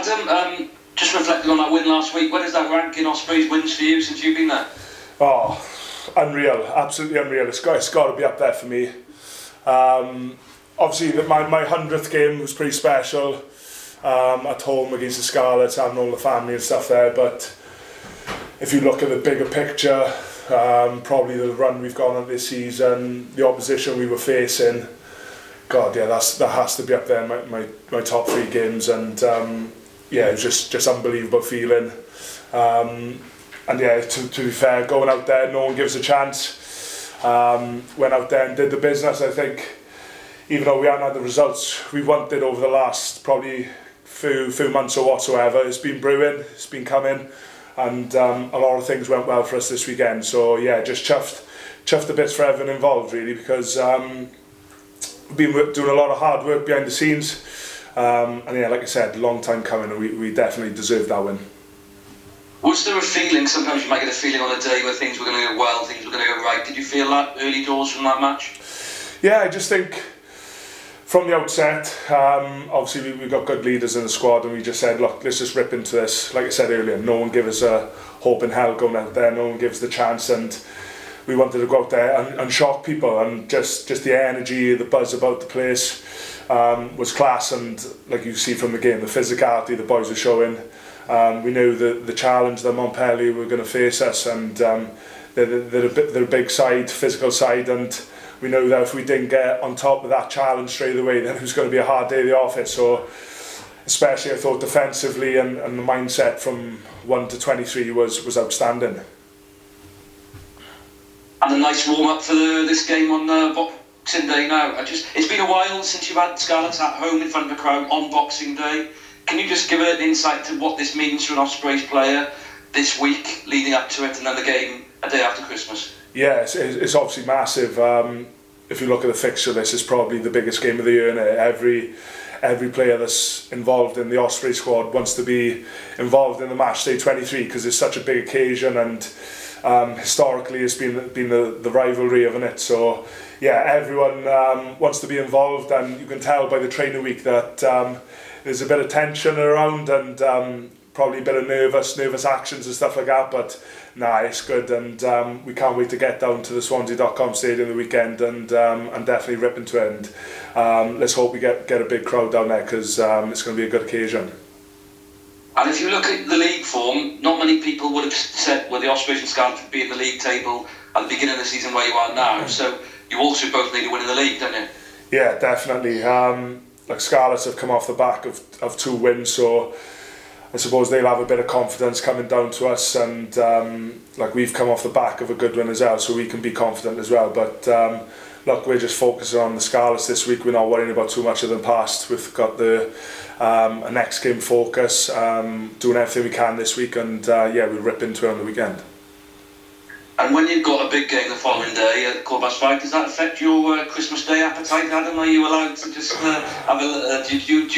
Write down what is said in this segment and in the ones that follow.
Adam, just reflecting on that win last week, where does that rank in Ospreys wins for you since you've been there? Oh, unreal, absolutely unreal. It's got to be up there for me. Obviously, my 100th game was pretty special at home against the Scarlets, having all the family and stuff there. But if you look at the bigger picture, probably the run we've gone on this season, the opposition we were facing, God, yeah, that has to be up there in my top 3 games. And yeah, it was just unbelievable feeling. And yeah, to be fair, going out there, no one gives a chance. Went out there and did the business. I think, even though we haven't had the results we wanted over the last probably few months or whatsoever, it's been brewing, it's been coming, and a lot of things went well for us this weekend. So yeah, just chuffed a bit for everyone involved really, because we've been doing a lot of hard work behind the scenes, and yeah, like I said, long time coming, and we definitely deserved that win. Was there a feeling, sometimes you might get a feeling on a day where things were going to go well, things were going to go right? Did you feel that early doors from that match? Yeah, I just think from the outset, obviously we've got good leaders in the squad, and we just said, look, let's just rip into this. Like I said earlier, no one gave us a hope in hell going out there, no one gives the chance, and we wanted to go out there and shock people, and just the energy, the buzz about the place was class. And like you see from the game, the physicality the boys were showing. We knew the challenge that Montpellier were going to face us, and they're a big side, physical side, and we know that if we didn't get on top of that challenge straight away, then it was going to be a hard day at the office. So especially I thought defensively, and the mindset from 1 to 23 was outstanding. And a nice warm-up for this game on Boxing Day now. It's been a while since you've had Scarlets at home in front of a crowd on Boxing Day. Can you just give an insight to what this means for an Ospreys player this week leading up to it, and then the game a day after Christmas? Yeah, it's obviously massive. If you look at the fixture, this is probably the biggest game of the year, and every player that's involved in the Osprey squad wants to be involved in the match day 23, because it's such a big occasion, and historically it's been the rivalry of it. So yeah, everyone wants to be involved, and you can tell by the training week that there's a bit of tension around, and probably a bit of nervous actions and stuff like that. But nah, it's good, and we can't wait to get down to the Swansea.com stadium the weekend and definitely rip into it. And let's hope we get a big crowd down there, because it's going to be a good occasion. And if you look at the league form, not many people would have said the Ospreys and Scarlets would be in the league table at the beginning of the season where you are now. So you also both need to win in the league, don't you? Yeah, definitely. Like Scarlets have come off the back of 2 wins, so I suppose they'll have a bit of confidence coming down to us, and like we've come off the back of a good win as well, so we can be confident as well. But look, we're just focusing on the Scarlets this week. We're not worrying about too much of the past. We've got the a next game focus, doing everything we can this week, and yeah, we'll rip into it on the weekend. And when you've got a big game the following day at 5:15, does that affect your Christmas Day appetite, Adam? Are you allowed to just have do you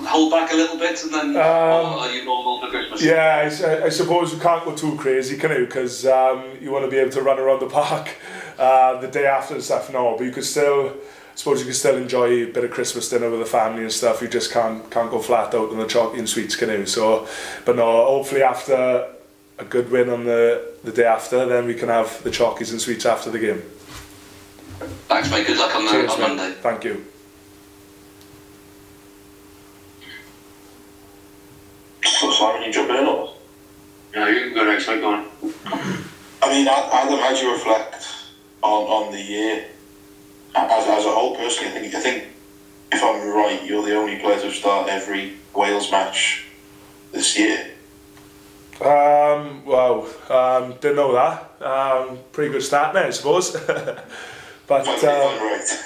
hold back a little bit, and then or are you normal for Christmas? Yeah, I suppose you can't go too crazy, can you? Because you want to be able to run around the park the day after and stuff. No, but you could still, I suppose you can still enjoy a bit of Christmas dinner with the family and stuff. You just can't go flat out on the chocolate and sweets, can you? So, but no, hopefully after a good win on the day after, then we can have the chockies and sweets after the game. Thanks, mate. Good luck on Monday. Thank you. So Simon, you jump in or? No, you can go next. Go on. I mean, Adam, how do you reflect on the year as a whole? Personally, I think if I'm right, you're the only player to start every Wales match this year. Didn't know that. Pretty good start there, I suppose. But right.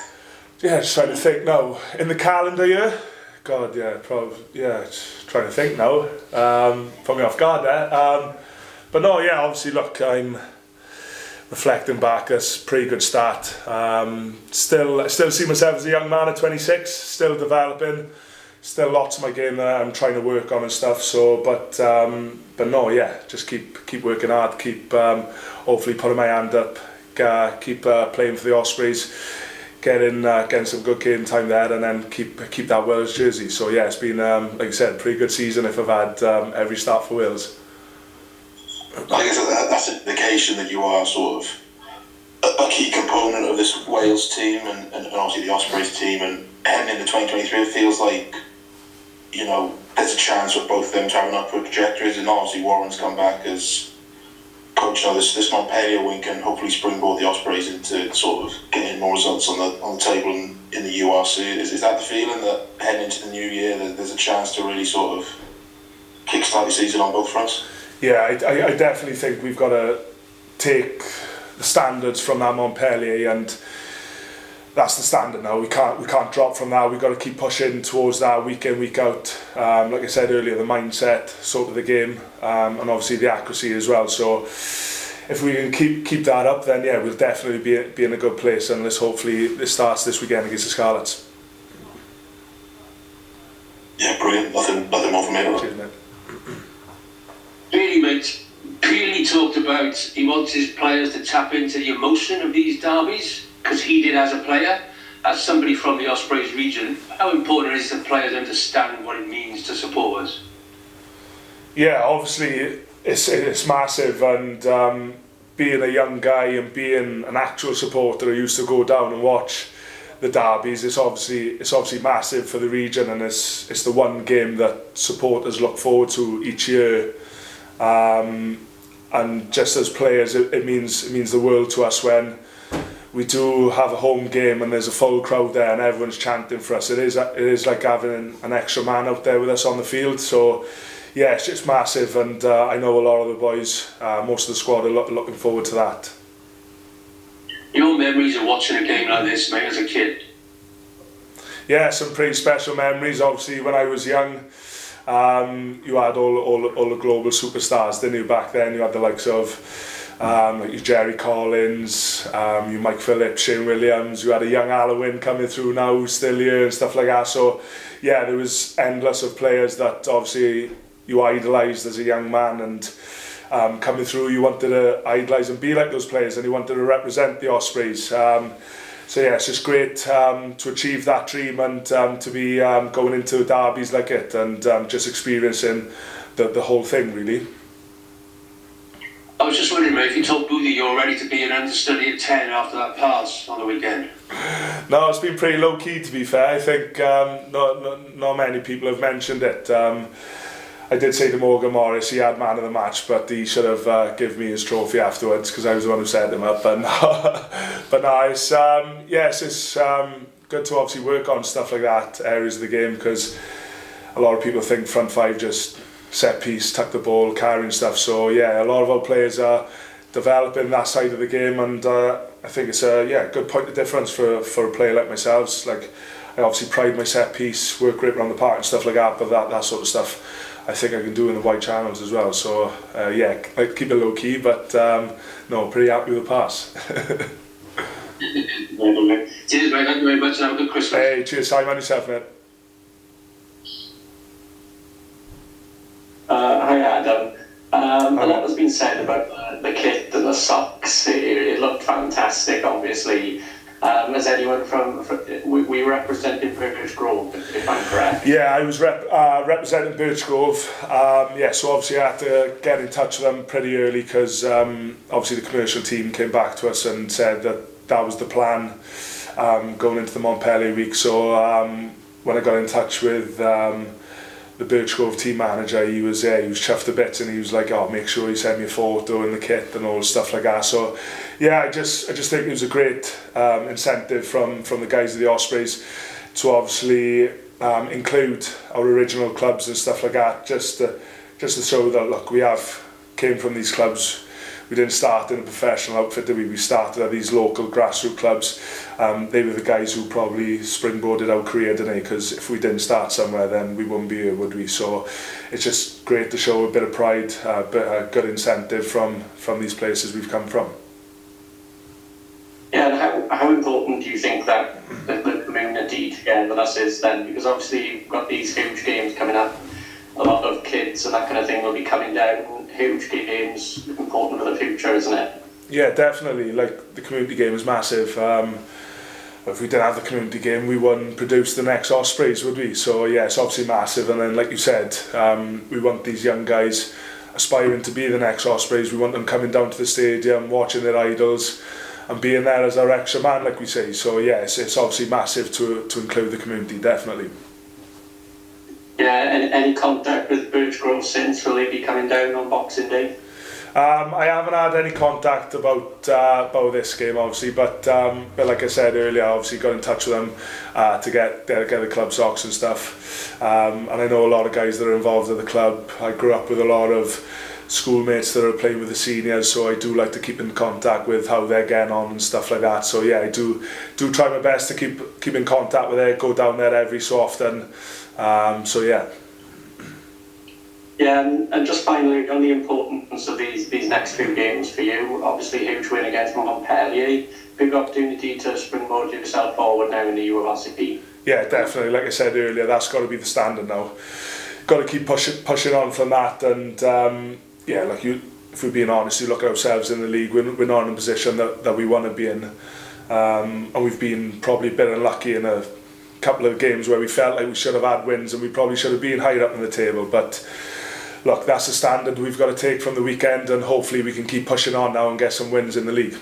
yeah, just trying to think now. In the calendar year, God, yeah, probably, yeah, just trying to think now. Put me off guard there. But no, yeah, obviously, look, I'm reflecting back, that's a pretty good start. I still see myself as a young man at 26, still developing. Still lots of my game that I'm trying to work on and stuff. So, but no, yeah, just keep working hard. Keep hopefully putting my hand up. Keep playing for the Ospreys. getting some good game time there, and then keep that Wales jersey. So yeah, it's been like I said, pretty good season if I've had every start for Wales. I guess that's an indication that you are sort of a key component of this Wales team and obviously the Ospreys team, and heading into 2023 it feels like, you know, there's a chance for both of them to have an upward trajectory, and obviously Warren's come back as coach. You know, this Montpellier win can hopefully springboard the Ospreys into sort of getting more results on the table in the URC. Is that the feeling that heading into the new year that there's a chance to really sort of kickstart the season on both fronts? Yeah, I definitely think we've got to take the standards from that Montpellier, and that's the standard now. We can't drop from that. We've got to keep pushing towards that week in, week out. Like I said earlier, the mindset, sort of the game, and obviously the accuracy as well. So if we can keep that up, then yeah, we'll definitely be in a good place. And hopefully this starts this weekend against the Scarlets. Yeah, brilliant. Nothing more from me. Cheers, mate. Really, mate, Peely talked about he wants his players to tap into the emotion of these derbies, because he did as a player. As somebody from the Ospreys region, how important is it that players understand what it means to support us? Yeah, obviously it's massive, and being a young guy and being an actual supporter who used to go down and watch the derbies, it's obviously massive for the region, and it's the one game that supporters look forward to each year. And just as players, it means the world to us when we do have a home game and there's a full crowd there and everyone's chanting for us. It is like having an extra man out there with us on the field. So yeah, it's just massive, and I know a lot of the boys, most of the squad, are looking forward to that. Your memories of watching a game like this, mate, as a kid? Yeah, some pretty special memories. Obviously, when I was young, you had all the global superstars, didn't you? Back then, you had the likes of like your Jerry Collins, your Mike Phillips, Shane Williams. You had a young Alwyn coming through now, who's still here and stuff like that. So yeah, there was endless of players that obviously you idolised as a young man, and coming through, you wanted to idolise and be like those players, and you wanted to represent the Ospreys. So yeah, it's just great to achieve that dream, and to be going into derbies like it, and just experiencing the whole thing, really. I was just wondering, mate, if you told Boothie you're ready to be an understudy at 10 after that pass on the weekend. No, it's been pretty low key, to be fair. I think not many people have mentioned it. I did say to Morgan Morris he had man of the match, but he should have given me his trophy afterwards, because I was the one who set him up. But no, it's good to obviously work on stuff like that, areas of the game, because a lot of people think front five just set piece, tuck the ball, carrying stuff. So yeah, a lot of our players are developing that side of the game, and I think it's a good point of difference for a player like myself. Like, I obviously pride my set piece, work right around the park and stuff like that, but that sort of stuff I think I can do in the wide channels as well. So yeah, I keep it low key, but no, pretty happy with the pass. Cheers, mate. Thank you very much, and have a good Christmas. Hey, cheers, Simon, yourself, mate. Hi Adam. A lot has been said about the kit and the socks. It looked fantastic, obviously. As anyone from we represented Birch Grove, if I'm correct? Yeah, I was representing Birch Grove. So obviously I had to get in touch with them pretty early, because obviously the commercial team came back to us and said that was the plan going into the Montpellier week. So when I got in touch with the Birch Grove team manager, he was chuffed to bits, and he was like, "Oh, make sure you send me a photo in the kit and all the stuff like that." So yeah, I just think it was a great incentive from the guys of the Ospreys to obviously include our original clubs and stuff like that, just to show that, look, we came from these clubs. We didn't start in a professional outfit, did we? We started at these local grassroots clubs. They were the guys who probably springboarded our career, didn't they? Because if we didn't start somewhere, then we wouldn't be here, would we? So it's just great to show a bit of pride, a good incentive from these places we've come from. Yeah, and how important do you think that the community together with us is then? Because obviously you've got these huge games coming up. A lot of kids and that kind of thing will be coming down. Huge games, important for the future, isn't it? Yeah, definitely. Like, the community game is massive. if we didn't have the community game, we wouldn't produce the next Ospreys, would we? So yeah, it's obviously massive. And then, like you said, we want these young guys aspiring to be the next Ospreys. We want them coming down to the stadium, watching their idols, and being there as our extra man, like we say. So yes, it's obviously massive to include the community, definitely. Yeah, any contact with Birchgrove since? Will they be coming down on Boxing Day? I haven't had any contact about this game, obviously, but like I said earlier, I obviously got in touch with them to get the club socks and stuff. And I know a lot of guys that are involved at the club. I grew up with a lot of schoolmates that are playing with the seniors, so I do like to keep in contact with how they're getting on and stuff like that. So yeah, I do try my best to keep in contact with it, go down there every so often. So yeah. Yeah, and just finally on the importance of these next few games for you, obviously huge win against Montpellier, big opportunity to springboard yourself forward now in the URCP. Yeah, definitely. Like I said earlier, that's got to be the standard now. Got to keep pushing on from that, and yeah, like if we're being honest, you look at ourselves in the league, we're not in a position that we want to be in, and we've been probably a bit unlucky in a couple of games where we felt like we should have had wins and we probably should have been higher up in the table, but look, that's the standard we've got to take from the weekend, and hopefully we can keep pushing on now and get some wins in the league.